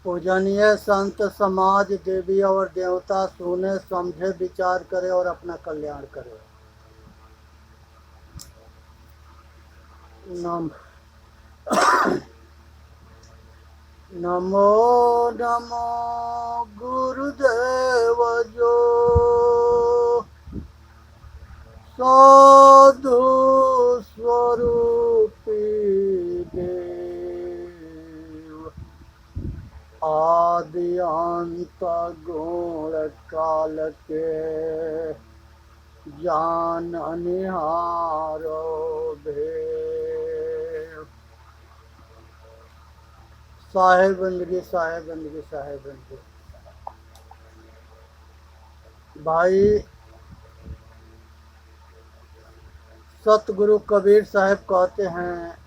पूजनीय संत समाज देवी और देवता सुने समझे विचार करे और अपना कल्याण करे। नम नमो नमो गुरुदेव जो साधु स्वरूपी देव आदि अंत गुण काल के जान अनिहारो भेव। साहेब बंदगी साहेब बंदगी साहेब बंदगी। भाई सतगुरु कबीर साहब कहते हैं,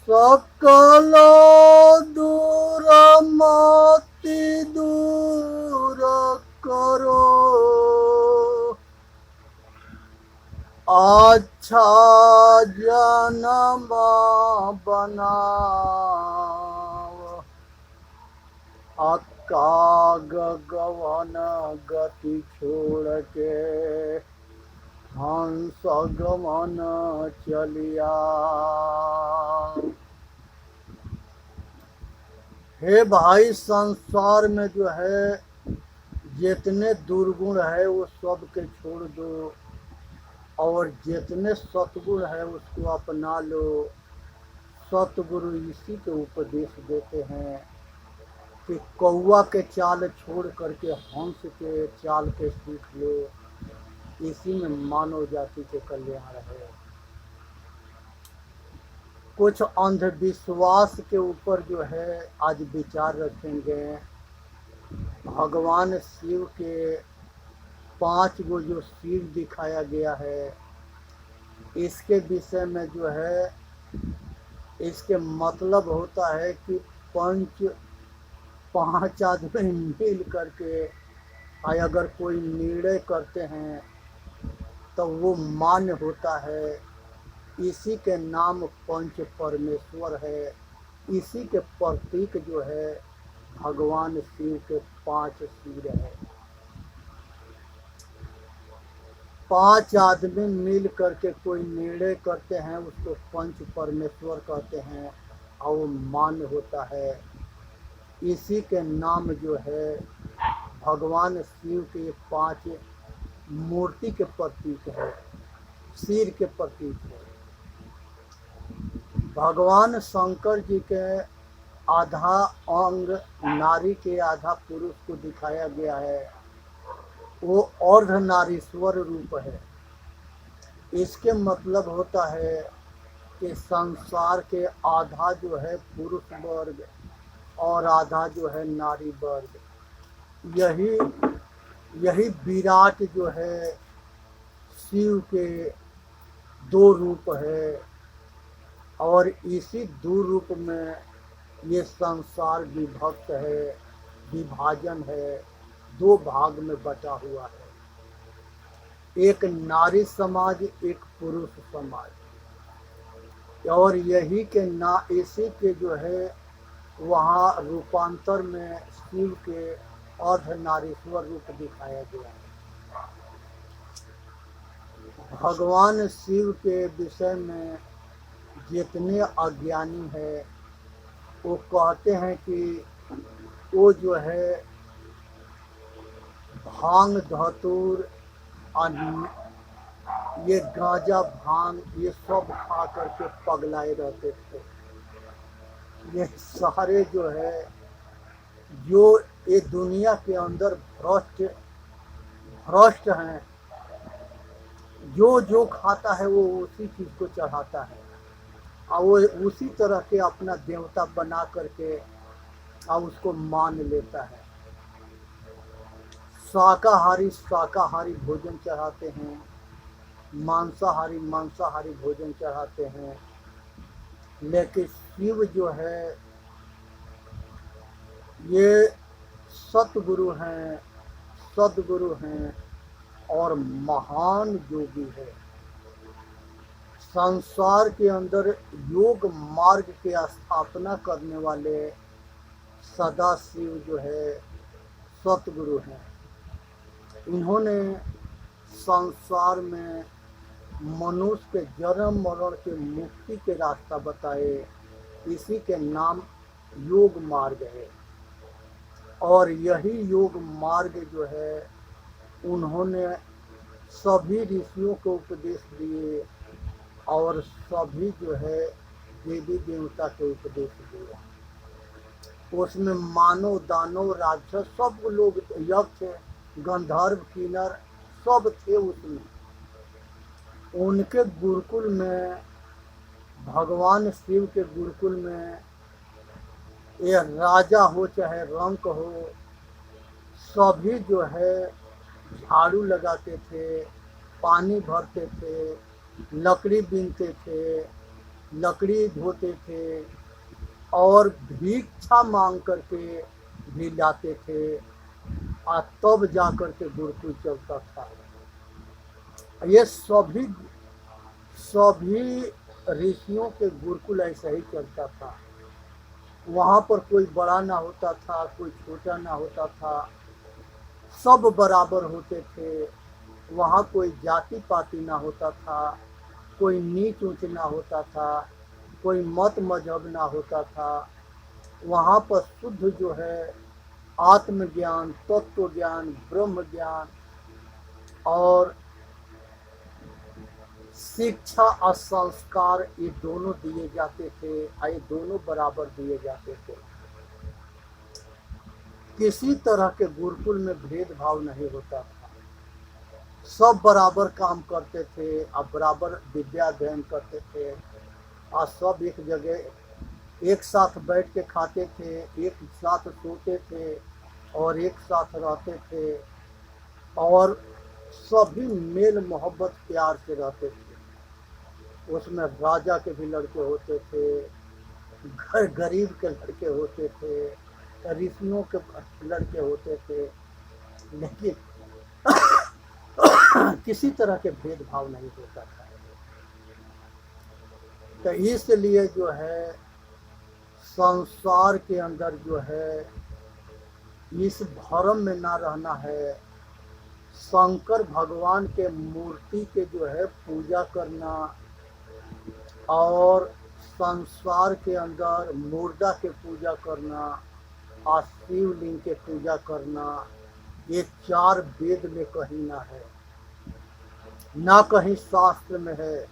सकल दूर मति दूर करो, अच्छा जन्म बनाओ, अकाग गवन गति छोड़ के हंस गमन चलिया। हे भाई, संसार में जो है जितने दुर्गुण है वो सब के छोड़ दो और जितने सतगुण है उसको अपना लो। सतगुरु इसी के उपदेश देते हैं कि कौवा के चाल छोड़ करके हंस के चाल के सीख लो। इसी में मानव जाति के कल्याण है। कुछ अंधविश्वास के ऊपर जो है आज विचार रखेंगे। भगवान शिव के 5 गो जो सिर दिखाया गया है, इसके विषय में जो है इसके मतलब होता है कि 5 आदमी मिल करके अगर कोई निर्णय करते हैं तो वो मान्य होता है। इसी के नाम पंच परमेश्वर है। इसी के प्रतीक जो है भगवान शिव के 5 सिर है। 5 आदमी मिल करके कोई निर्णय करते हैं, उसको पंच परमेश्वर कहते हैं और वो मान्य होता है। इसी के नाम जो है भगवान शिव के 5 मूर्ति के प्रतीक है, सिर के प्रतीक है। भगवान शंकर जी के आधा अंग नारी के आधा पुरुष को दिखाया गया है, वो अर्धनारीश्वर रूप है। इसके मतलब होता है कि संसार के आधा जो है पुरुष वर्ग और आधा जो है नारी वर्ग। यही विराट जो है शिव के 2 रूप है और इसी 2 रूप में ये संसार विभक्त है, विभाजन है, 2 भाग में बटा हुआ है। एक नारी समाज, एक पुरुष समाज। और यही के इसी के जो है वहाँ रूपांतर में शिव के अर्धनारीश्वर रूप दिखाया गया है। भगवान शिव के विषय में जितने अज्ञानी है वो कहते हैं कि वो जो है भांग धतूर ये गांजा भांग ये सब खा करके पगलाए रहते थे। ये सारे जो है जो ये दुनिया के अंदर भ्रष्ट हैं, जो खाता है वो उसी चीज को चढ़ाता है और वो उसी तरह के अपना देवता बना करके और उसको मान लेता है। शाकाहारी भोजन चढ़ाते हैं, मांसाहारी भोजन चढ़ाते हैं। लेकिन शिव जो है ये सतगुरु हैं और महान योगी है। संसार के अंदर योग मार्ग की स्थापना करने वाले सदा शिव जो है सतगुरु हैं। इन्होंने संसार में मनुष्य के जन्म मरण के मुक्ति के रास्ता बताए। इसी के नाम योग मार्ग है और यही योग मार्ग जो है उन्होंने सभी ऋषियों को उपदेश दिए और सभी जो है देवी देवता के उपदेश दिए। उसमें मानव दानव राक्षस सब लोग, यक्ष गंधर्व किन्नर सब थे उसमें। उनके गुरुकुल में, भगवान शिव के गुरुकुल में, ये राजा हो चाहे रंक हो, सभी जो है झाड़ू लगाते थे, पानी भरते थे, लकड़ी बीनते थे, लकड़ी धोते थे और भिक्षा मांग करके भी लाते थे और तब जा कर के गुरुकुल चलता था। ये सभी ऋषियों के गुरुकुल ऐसा ही चलता था। वहाँ पर कोई बड़ा ना होता था, कोई छोटा ना होता था, सब बराबर होते थे। वहाँ कोई जाति पाति ना होता था, कोई नीच ऊंच ना होता था, कोई मत मजहब ना होता था। वहाँ पर शुद्ध जो है आत्मज्ञान, तत्व ज्ञान, ब्रह्म ज्ञान और शिक्षा और संस्कार ये दोनों दिए जाते थे, ये दोनों बराबर दिए जाते थे। किसी तरह के गुरुकुल में भेदभाव नहीं होता था, सब बराबर काम करते थे और बराबर विद्या अध्ययन करते थे और सब एक जगह एक साथ बैठ के खाते थे, एक साथ सोते थे और एक साथ रहते थे और सभी मेल मोहब्बत प्यार से रहते थे। उसमें राजा के भी लड़के होते थे, गरीब के लड़के होते थे, ऋषियों के लड़के होते थे, लेकिन किसी तरह के भेदभाव नहीं होता था। तो इसलिए जो है संसार के अंदर जो है इस भरम में ना रहना है। शंकर भगवान के मूर्ति के जो है पूजा करना और संसार के अंदर मुर्दा के पूजा करना और शिवलिंग के पूजा करना, ये चार वेद में कहीं ना है, ना कहीं शास्त्र में है,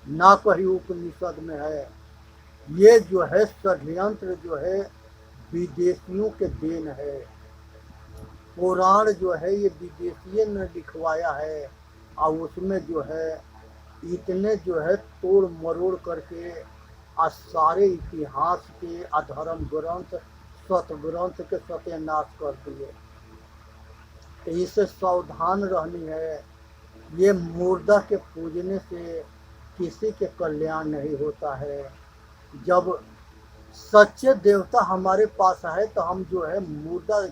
ना कहीं उपनिषद में है। ये जो है षड्यंत्र जो है विदेशियों के देन है। पुराण जो है ये विदेशियों ने लिखवाया है और उसमें जो है इतने जो है तोड़ मरोड़ करके और सारे इतिहास के अधर्म ग्रंथ सतग्रंथ के सत्यानाश कर दिए। तो इससे सावधान रहनी है। ये मुर्दा के पूजने से किसी के कल्याण नहीं होता है। जब सच्चे देवता हमारे पास है तो हम जो है मुर्दा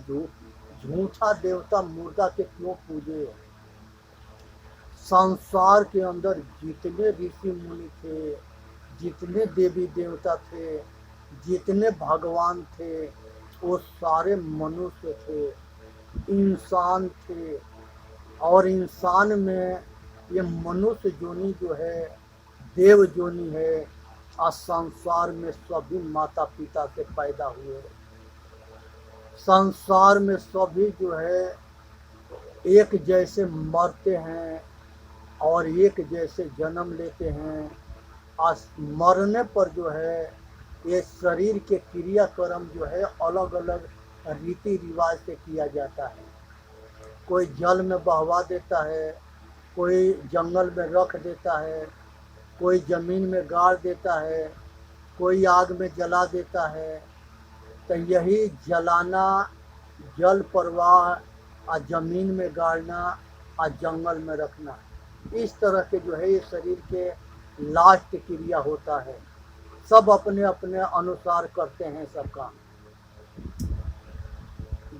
झूठा देवता मुर्दा के क्यों पूजे। संसार के अंदर जितने ऋषि मुनि थे, जितने देवी देवता थे, जितने भगवान थे, वो सारे मनुष्य थे, इंसान थे। और इंसान में ये मनुष्य जोनी जो है देव जोनी है और संसार में सभी माता पिता से पैदा हुए। संसार में सभी जो है एक जैसे मरते हैं और एक जैसे जन्म लेते हैं। और मरने पर जो है ये शरीर के क्रियाक्रम जो है अलग अलग रीति रिवाज से किया जाता है। कोई जल में बहवा देता है, कोई जंगल में रख देता है, कोई ज़मीन में गाड़ देता है, कोई आग में जला देता है। तो यही जलाना, जल प्रवाह और ज़मीन में गाड़ना और जंगल में रखना, इस तरह के जो है ये शरीर के लास्ट क्रिया होता है। सब अपने अपने अनुसार करते हैं सब काम।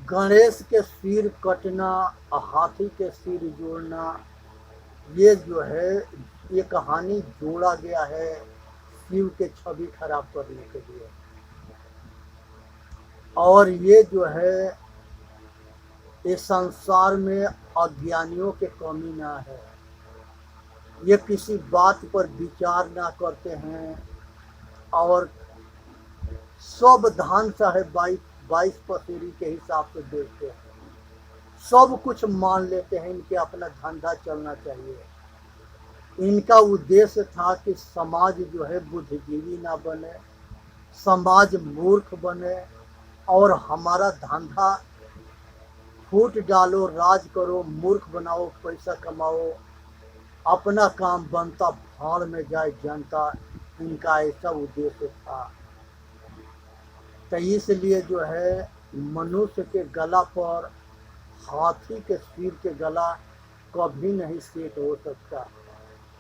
गणेश के सिर कटना और हाथी के सिर जोड़ना, ये जो है ये कहानी जोड़ा गया है शिव के छवि खराब करने के लिए। और ये जो है इस संसार में अज्ञानियों के कमी ना है। ये किसी बात पर विचार ना करते हैं और सब धान चाहे 22 पसेरी के हिसाब से देखते हैं। सब कुछ मान लेते हैं, इनके अपना धंधा चलना चाहिए। इनका उद्देश्य था कि समाज जो है बुद्धिजीवी ना बने, समाज मूर्ख बने और हमारा धंधा फूट डालो, राज करो, मूर्ख बनाओ, पैसा कमाओ, अपना काम बनता भाड़ में जाए जनता। इनका ऐसा उद्देश्य था। तो इसलिए जो है मनुष्य के गला पर हाथी के सिर के गला कभी नहीं सेट हो सकता।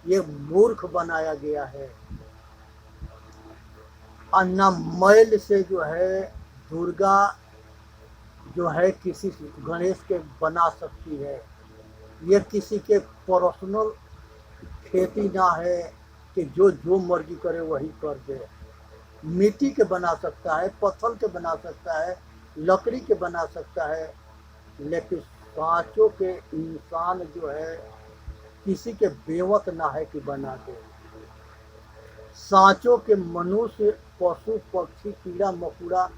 ये मूर्ख बनाया गया है। अन्ना मैल से जो है दुर्गा जो है किसी गणेश के बना सकती है। ये किसी के पर्सनल खेती ना है कि जो मर्जी करे वही कर दे। मिट्टी के बना सकता है, पत्थर के बना सकता है, लकड़ी के बना सकता है, लेकिन सांचों के इंसान जो है किसी के बेवत ना है कि बना दे। सांचों के मनुष्य, पशु, पक्षी, कीड़ा मकोड़ा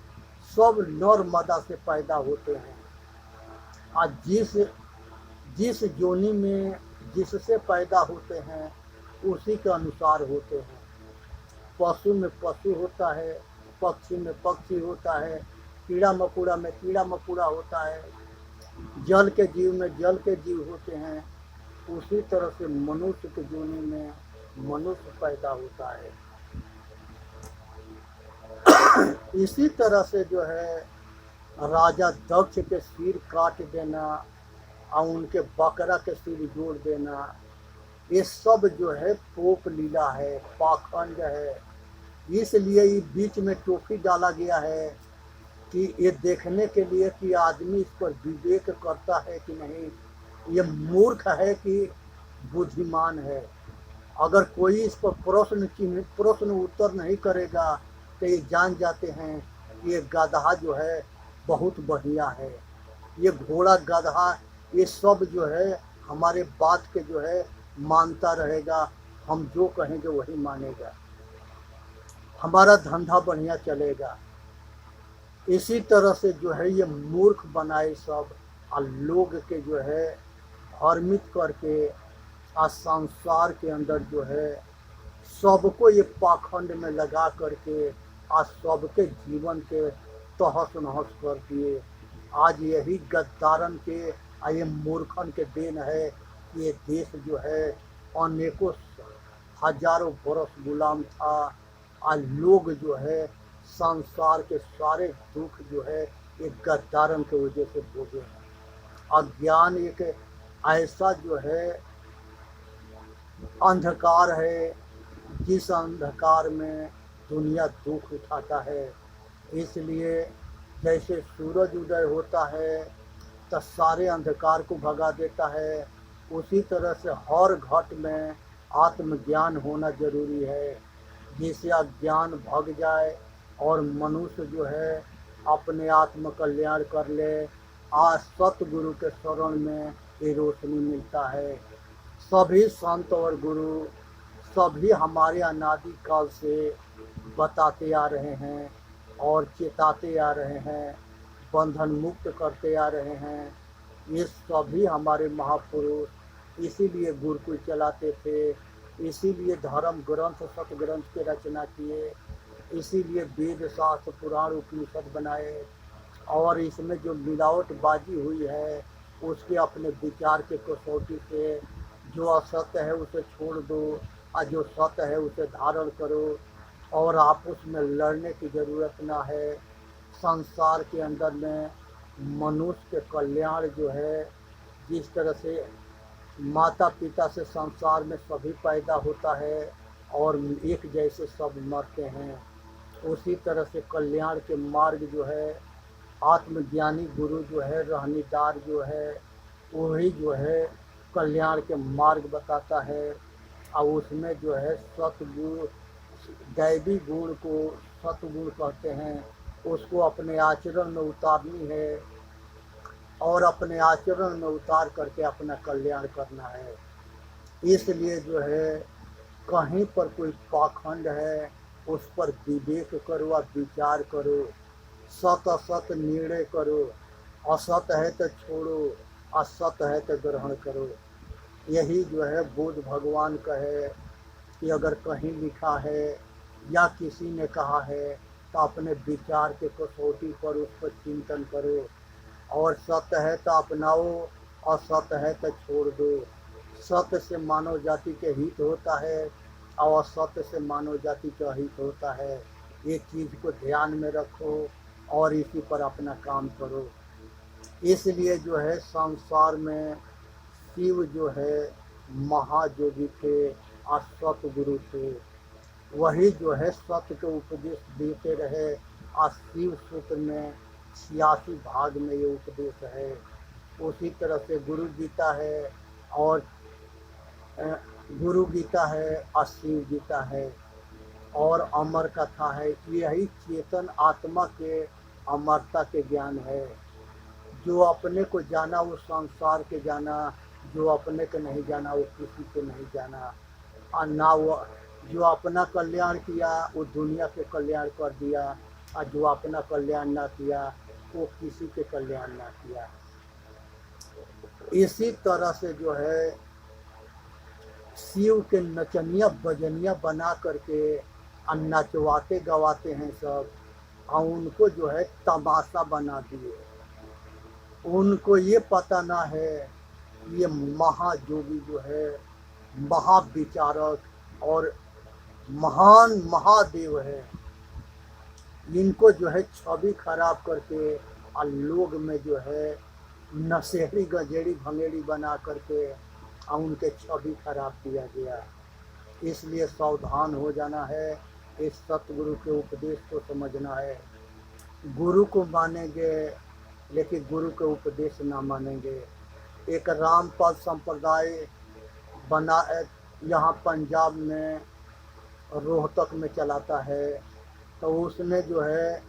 सब नर मादा से पैदा होते हैं। और जिस जोनी में जिससे पैदा होते हैं उसी के अनुसार होते हैं। पशु में पशु होता है, पक्षी में पक्षी होता है, कीड़ा मकोड़ा में कीड़ा मकोड़ा होता है, जल के जीव में जल के जीव होते हैं। उसी तरह से मनुष्य के जोनी में मनुष्य पैदा होता है। इसी तरह से जो है राजा दक्ष के सिर काट देना और उनके बकरा के सिर जोड़ देना, ये सब जो है पोप लीला है, पाखंड है। इसलिए ये बीच में टोपी डाला गया है कि ये देखने के लिए कि आदमी इस पर विवेक करता है कि नहीं, ये मूर्ख है कि बुद्धिमान है। अगर कोई इस पर प्रश्न उत्तर नहीं करेगा तो ये जान जाते हैं कि ये गधा जो है बहुत बढ़िया है, ये घोड़ा गधा ये सब जो है हमारे बात के जो है मानता रहेगा, हम जो कहेंगे वही मानेगा, हमारा धंधा बढ़िया चलेगा। इसी तरह से जो है ये मूर्ख बनाए सब और लोग के जो है भ्रमित करके आ संसार के अंदर जो है सबको ये पाखंड में लगा करके आज सबके जीवन के तहस नहस कर दिए। आज यही गद्दारन के ये मूर्खन के देन है कि ये देश जो है अनेकों हजारों बरस गुलाम था। आज लोग जो है संसार के सारे दुख जो है एक गद्दारन के वजह से भोगे हैं। अज्ञान एक ऐसा जो है अंधकार है जिस अंधकार में दुनिया दुख उठाता है। इसलिए जैसे सूरज उदय होता है तो सारे अंधकार को भगा देता है, उसी तरह से हर घट में आत्मज्ञान होना जरूरी है, जिससे अज्ञान भग जाए और मनुष्य जो है अपने आत्म कल्याण कर ले। आज सतगुरु के शरण में ये रोशनी मिलता है। सभी संत और गुरु सभी हमारे अनादि काल से बताते आ रहे हैं और चेताते आ रहे हैं, बंधन मुक्त करते आ रहे हैं। ये सभी हमारे महापुरुष इसीलिए गुरुकुल चलाते थे, इसीलिए धर्म ग्रंथ सतग्रंथ की रचना किए, इसीलिए वेद शास्त्र पुराण उपनिषद बनाए। और इसमें जो मिलावटबाजी हुई है उसके अपने विचार के कसौटी से जो असत्य है उसे छोड़ दो और जो सत्य है उसे धारण करो। और आपस में लड़ने की ज़रूरत ना है। संसार के अंदर में मनुष्य के कल्याण जो है, जिस तरह से माता पिता से संसार में सभी पैदा होता है और एक जैसे सब मरते हैं, उसी तरह से कल्याण के मार्ग जो है आत्मज्ञानी गुरु जो है रहनीदार जो है वही जो है कल्याण के मार्ग बताता है। और उसमें जो है सतगुण दैवी गुण को सतगुण कहते हैं, उसको अपने आचरण में उतारनी है और अपने आचरण में उतार करके अपना कल्याण करना है। इसलिए जो है कहीं पर कोई पाखंड है उस पर विवेक करो और विचार करो, सत असत निर्णय करो, असत है तो छोड़ो, असत है तो ग्रहण करो। यही जो है बुद्ध भगवान का है कि अगर कहीं लिखा है या किसी ने कहा है तो अपने विचार के कसौटी पर उस पर चिंतन करो, और सत्य है तो अपनाओ, असत्य है तो छोड़ दो। सत्य से मानव जाति के हित होता है और असत्य से मानव जाति का हित होता है। ये चीज़ को ध्यान में रखो और इसी पर अपना काम करो। इसलिए जो है संसार में शिव जो है महायोगी थे और सतगुरु थे। वही जो है सत्य के उपदेश देते रहे और शिव सूत्र में 86 भाग में ये उपदेश है। उसी तरह से गुरु गीता है और गुरु गीता है और शिव गीता है और अमर कथा है। यही चेतन आत्मा के अमरता के ज्ञान है। जो अपने को जाना वो संसार के जाना, जो अपने को नहीं जाना वो किसी को नहीं जाना। और ना वो जो अपना कल्याण किया वो दुनिया के कल्याण कर दिया, और जो अपना कल्याण ना किया वो किसी के कल्याण ना किया। इसी तरह से जो है शिव के नचनिया बजनिया बना करके नचवाते गवाते हैं सब, और उनको जो है तमाशा बना दिए। उनको ये पता ना है ये महायोगी जो है महाविचारक और महान महादेव है। इनको जो है छवि खराब करके और लोग में जो है नशेड़ी गजेड़ी भंगेड़ी बना करके और उनके छवि खराब किया गया। इसलिए सावधान हो जाना है, इस सतगुरु के उपदेश को समझना है। गुरु को मानेंगे लेकिन गुरु के उपदेश ना मानेंगे। एक रामपाल संप्रदाय बना यहाँ पंजाब में रोहतक में चलाता है, तो उसने जो है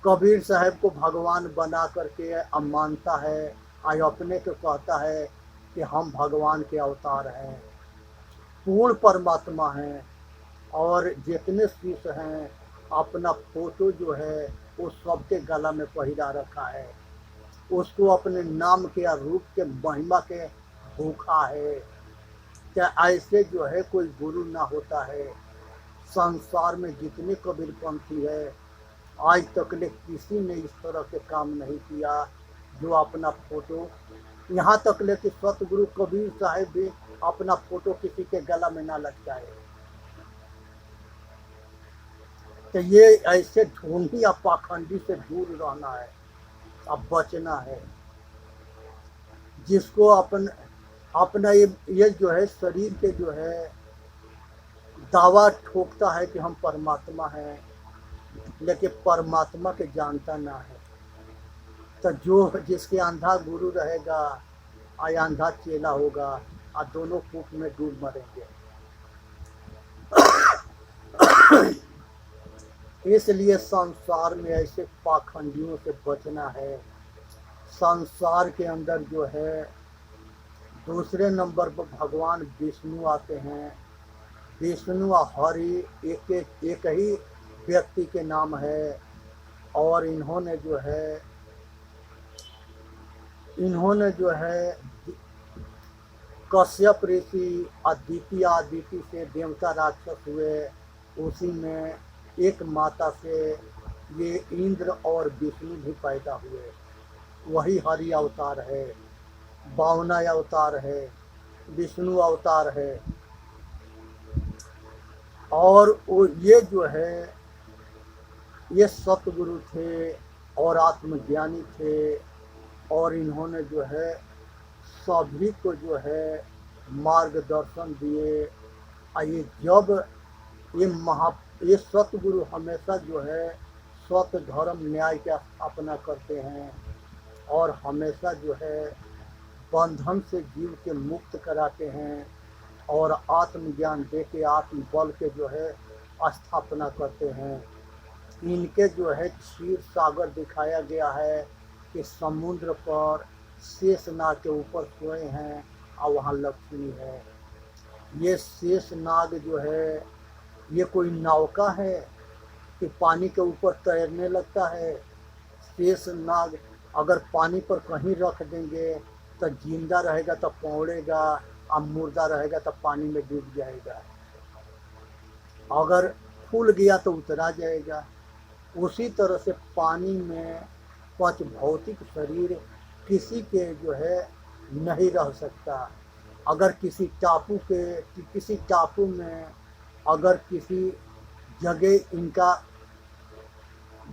कबीर साहब को भगवान बना करके मानता है और अपने को कहता है कि हम भगवान के अवतार हैं, पूर्ण परमात्मा हैं। और जितने शिष्य हैं अपना फोटो जो है वो सबके गला में पहिरा रखा है। उसको अपने नाम के या रूप के महिमा के भूखा है। क्या ऐसे जो है कोई गुरु ना होता है? संसार में जितने कबीरपंथी है आज तक ले किसी ने इस तरह के काम नहीं किया जो अपना फोटो, यहाँ तक ले कि सतगुरु कबीर साहब भी अपना फोटो किसी के गला में ना लटकाए। तो ये ऐसे ढोंगी या पाखंडी से दूर रहना है, अब बचना है। जिसको अपना ये जो है शरीर के जो है दावा ठोकता है कि हम परमात्मा हैं, लेकिन परमात्मा के जानता ना है। तो जो जिसके अंधा गुरु रहेगा और अंधा चेला होगा और दोनों कूप में डूब मरेंगे। इसलिए संसार में ऐसे पाखंडियों से बचना है। संसार के अंदर जो है दूसरे नंबर पर भगवान विष्णु आते हैं। विष्णु और हरि एक ही व्यक्ति के नाम है, और इन्होंने जो है कश्यप ऋषि आदिति से देवता राक्षस हुए, उसी में एक माता से ये इंद्र और विष्णु भी पैदा हुए। वही हरि अवतार है, बावना अवतार है, विष्णु अवतार है। और ये जो है ये सतगुरु थे और आत्मज्ञानी थे, और इन्होंने जो है सभी को जो है मार्गदर्शन दिए। ये जब ये सतगुरु हमेशा जो है सत्य धर्म न्याय का स्थापना करते हैं और हमेशा जो है बंधन से जीव के मुक्त कराते हैं और आत्मज्ञान दे के आत्मबल के जो है स्थापना करते हैं। इनके जो है क्षीर सागर दिखाया गया है कि समुद्र पर शेषनाग के ऊपर सोए हैं और वहाँ लक्ष्मी है। ये शेषनाग जो है ये कोई नौका है कि पानी के ऊपर तैरने लगता है। शेषनाग अगर पानी पर कहीं रख देंगे तो जिंदा रहेगा तो पौड़ेगा, और मुर्दा रहेगा तो पानी में डूब जाएगा। अगर फूल गया तो उतरा जाएगा। उसी तरह से पानी में पंच भौतिक शरीर किसी के जो है नहीं रह सकता। अगर किसी टापू में अगर किसी जगह इनका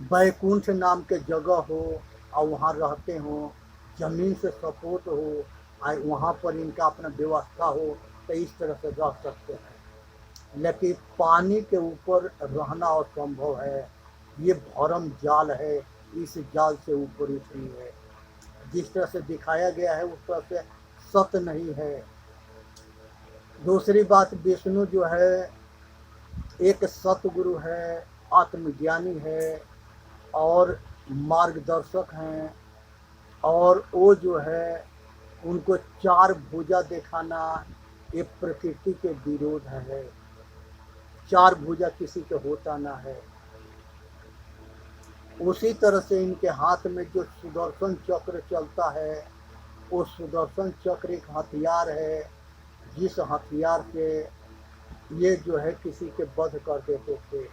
बैकुंठ नाम के जगह हो और वहाँ रहते हो, जमीन से सपोर्ट हो और वहाँ पर इनका अपना व्यवस्था हो तो इस तरह से रह सकते हैं। लेकिन पानी के ऊपर रहना असंभव है। ये भरम जाल है, इस जाल से ऊपर उठ रही है। जिस तरह से दिखाया गया है उस तरह से सत्य नहीं है। दूसरी बात, विष्णु जो है एक सतगुरु है, आत्मज्ञानी है और मार्गदर्शक हैं। और वो जो है उनको चार भुजा दिखाना ये प्रकृति के विरोध है। चार भुजा किसी के होता ना है। उसी तरह से इनके हाथ में जो सुदर्शन चक्र चलता है वो सुदर्शन चक्र एक हथियार है, जिस हथियार से ये जो है किसी के वध कर देते थे।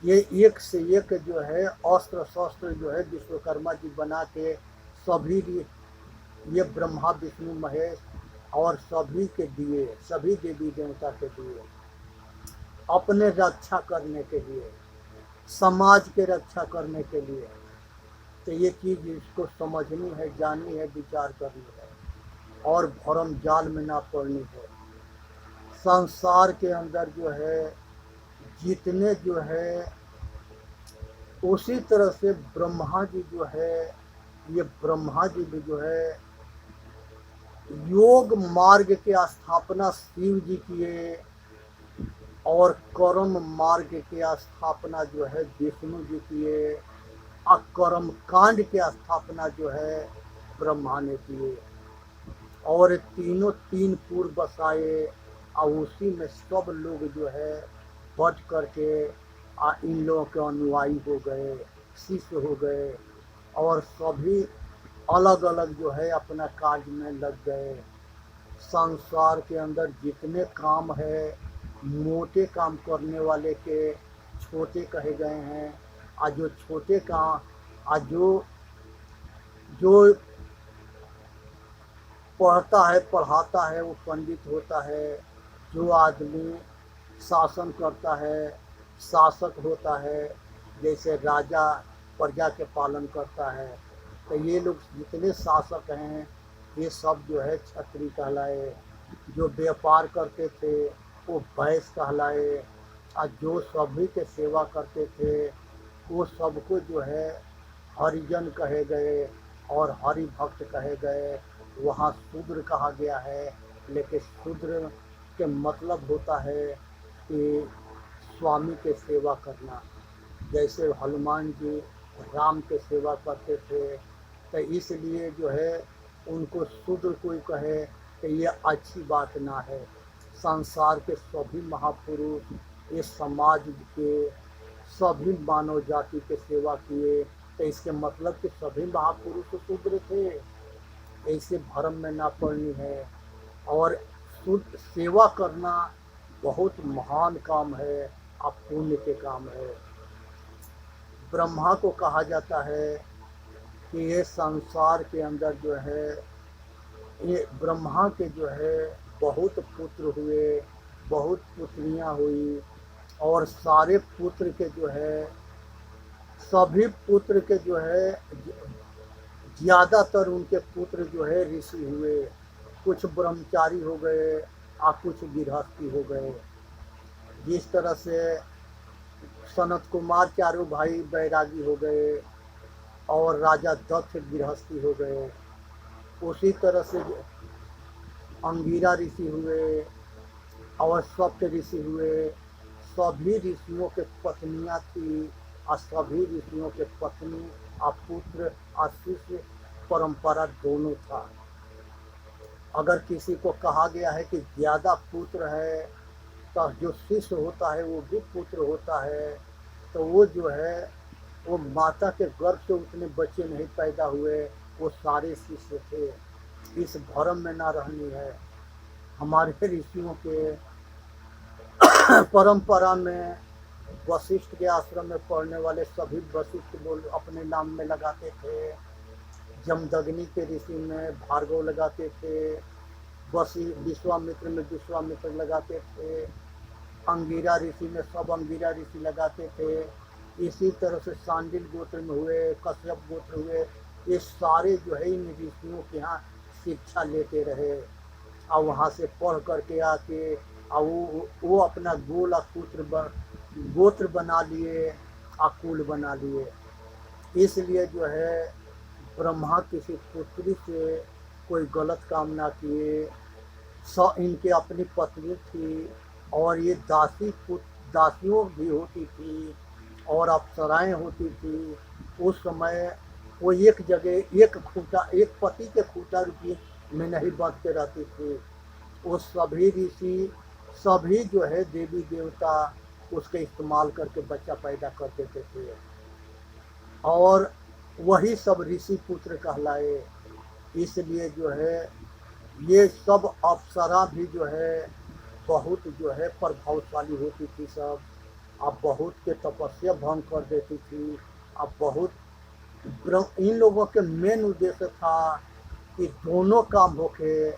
ये एक से एक जो है अस्त्र शस्त्र जो है विश्वकर्मा जी बना के सभी ये ब्रह्मा विष्णु महेश और सभी के दिए, सभी देवी देवता के दिए, अपने रक्षा करने के लिए, समाज के रक्षा करने के लिए। तो ये चीज़ इसको समझनी है, जाननी है, विचार करनी है और भरम जाल में ना पड़नी है। संसार के अंदर जो है जितने जो है उसी तरह से ब्रह्मा जी जो है, ये ब्रह्मा जी भी जो है योग मार्ग की स्थापना शिव जी किए और कर्म मार्ग की स्थापना जो है विष्णु जी किए और कर्म कांड की स्थापना जो है ब्रह्मा ने किए। और तीनों तीन पूर्व बसाए और उसी में सब लोग जो है बट करके इन लोगों के अनुयायी हो गए, शिष्य हो गए और सभी अलग अलग जो है अपना कार्य में लग गए। संसार के अंदर जितने काम है मोटे काम करने वाले के छोटे कहे गए हैं, और जो छोटे काम और जो पढ़ता है पढ़ाता है वो पंडित होता है। जो आदमी शासन करता है शासक होता है, जैसे राजा प्रजा के पालन करता है। तो ये लोग जितने शासक हैं ये सब जो है क्षत्रिय कहलाए। जो व्यापार करते थे वो वैश्य कहलाए और जो सभी के सेवा करते थे वो सबको जो है हरिजन कहे गए और हरि भक्त कहे गए। वहाँ शूद्र कहा गया है, लेकिन शूद्र के मतलब होता है कि स्वामी के सेवा करना। जैसे हनुमान जी राम के सेवा करते थे तो इसलिए जो है उनको शूद्र कोई कहे कि ये अच्छी बात ना है। संसार के सभी महापुरुष इस समाज के सभी मानव जाति के सेवा किए, तो इसके मतलब कि सभी महापुरुष शूद्र थे। ऐसे भ्रम में ना पड़नी है। और शुद्ध सेवा करना बहुत महान काम है, अब पुण्य के काम है। ब्रह्मा को कहा जाता है कि ये संसार के अंदर जो है ये ब्रह्मा के जो है बहुत पुत्र हुए, बहुत पुत्रियां हुई और सारे पुत्र के जो है सभी पुत्र के जो है ज़्यादातर उनके पुत्र जो है ऋषि हुए। कुछ ब्रह्मचारी हो गए और कुछ गृहस्थी हो गए। जिस तरह से सनत कुमार चारों भाई बैरागी हो गए और राजा दक्ष गृहस्थी हो गए, उसी तरह से अंगिरा ऋषि हुए और सप्त ऋषि हुए। सभी ऋषियों के पत्नियां थी और सभी ऋषियों के पत्नी और पुत्र और शिष्य परंपरा दोनों था। अगर किसी को कहा गया है कि ज़्यादा पुत्र है तो जो शिष्य होता है वो भी पुत्र होता है, तो वो जो है वो माता के गर्भ से उतने बच्चे नहीं पैदा हुए, वो सारे शिष्य थे। इस भ्रम में ना रहनी है। हमारे ऋषियों के परंपरा में वशिष्ठ के आश्रम में पढ़ने वाले सभी वशिष्ठ बोल अपने नाम में लगाते थे। जमदग्नि के ऋषि में भार्गव लगाते थे, विश्वामित्र में विश्वामित्र लगाते थे, अंगिरा ऋषि में सब अंगिरा ऋषि लगाते थे। इसी तरह से सांडिल गोत्र में हुए, कश्यप गोत्र हुए, ये सारे जो है इन ऋषियों के यहाँ शिक्षा लेते रहे और वहाँ से पढ़ करके आके और वो अपना गोत्र बना लिए और कुल बना लिए। इसलिए जो है ब्रह्मा किसी पुत्री से कोई गलत काम ना किए। इनके अपनी पत्नी थी और ये दासियों भी होती थी और अप्सराएं होती थी। उस समय वो एक जगह एक पति के खूंटा रुपये में नहीं बांध के रहती थी। वो सभी ऋषि सभी जो है देवी देवता उसके इस्तेमाल करके बच्चा पैदा कर देते थे और वही सब ऋषि पुत्र कहलाए। इसलिए जो है ये सब अप्सरा भी जो है बहुत जो है प्रभावशाली होती थी सब। अब बहुत के तपस्या भंग कर देती थी। अब बहुत इन लोगों के मेन उद्देश्य था कि दोनों काम होके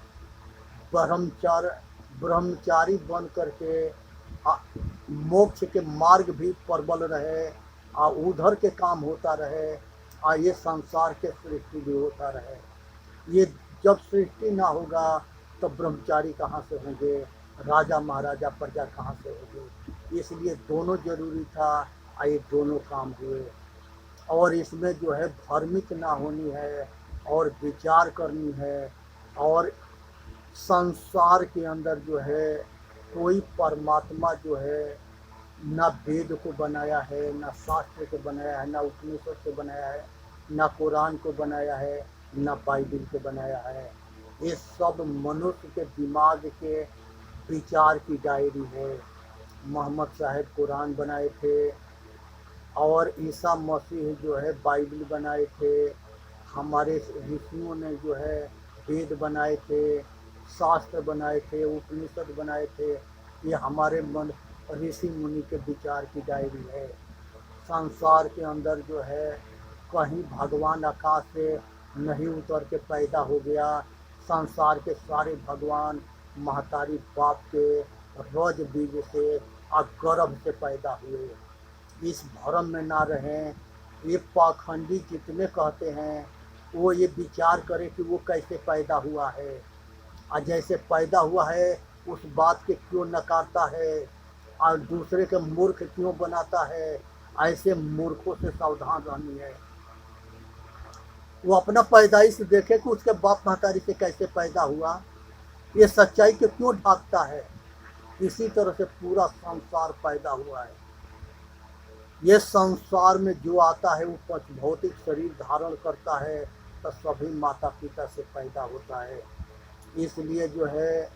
ब्रह्मचारी बन करके मोक्ष के मार्ग भी प्रबल रहे और उधर के काम होता रहे और ये संसार के सृष्टि भी होता रहे। ये जब सृष्टि ना होगा तो ब्रह्मचारी कहाँ से होंगे, राजा महाराजा प्रजा कहाँ से होगी। इसलिए दोनों जरूरी था और ये दोनों काम हुए। और इसमें जो है भ्रमित ना होनी है और विचार करनी है। और संसार के अंदर जो है कोई परमात्मा जो है ना वेद को बनाया है, ना शास्त्र को बनाया है, ना उपनिषद को बनाया है, ना कुरान को बनाया है, ना बाइबिल को बनाया है। ये सब मनुष्य के दिमाग के विचार की डायरी है। मोहम्मद साहब कुरान बनाए थे और ईसा मसीह जो है बाइबिल बनाए थे। हमारे ऋषियों ने जो है वेद बनाए थे, शास्त्र बनाए थे, उपनिषद बनाए थे। ये हमारे मन ऋषि मुनि के विचार की डायरी है। संसार के अंदर जो है कहीं भगवान आकाश से नहीं उतर के पैदा हो गया। संसार के सारे भगवान महतारी बाप के रज बीज से और गर्भ से पैदा हुए। इस भ्रम में ना रहें। ये पाखंडी जितने कहते हैं वो ये विचार करें कि वो कैसे पैदा हुआ है और जैसे पैदा हुआ है उस बात के क्यों नकारता है और दूसरे के मूर्ख क्यों बनाता है। ऐसे मूर्खों से सावधान रहनी है। वो अपना पैदाइश देखे कि उसके बाप महतारी से कैसे पैदा हुआ, ये सच्चाई के क्यों ढांकता है। इसी तरह से पूरा संसार पैदा हुआ है। ये संसार में जो आता है वो भौतिक शरीर धारण करता है तो सभी माता पिता से पैदा होता है। इसलिए जो है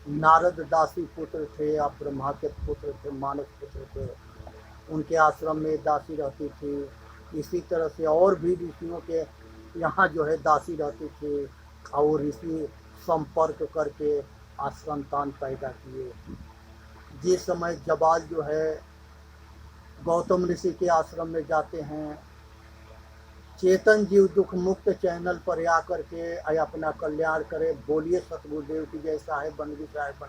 नारद दासी पुत्र थे, आप ब्रह्मा के पुत्र थे, मानस पुत्र थे। उनके आश्रम में दासी रहती थी। इसी तरह से और भी ऋषियों के यहाँ जो है दासी रहती थी और ऋषि संपर्क करके संतान पैदा किए। जिस समय जबाल जो है गौतम ऋषि के आश्रम में जाते हैं, चेतन जीव दुख मुक्त चैनल पर आ करके अपना कल्याण करे। बोलिए सतगुरुदेव की जय। साहेब बनगी साहेब बन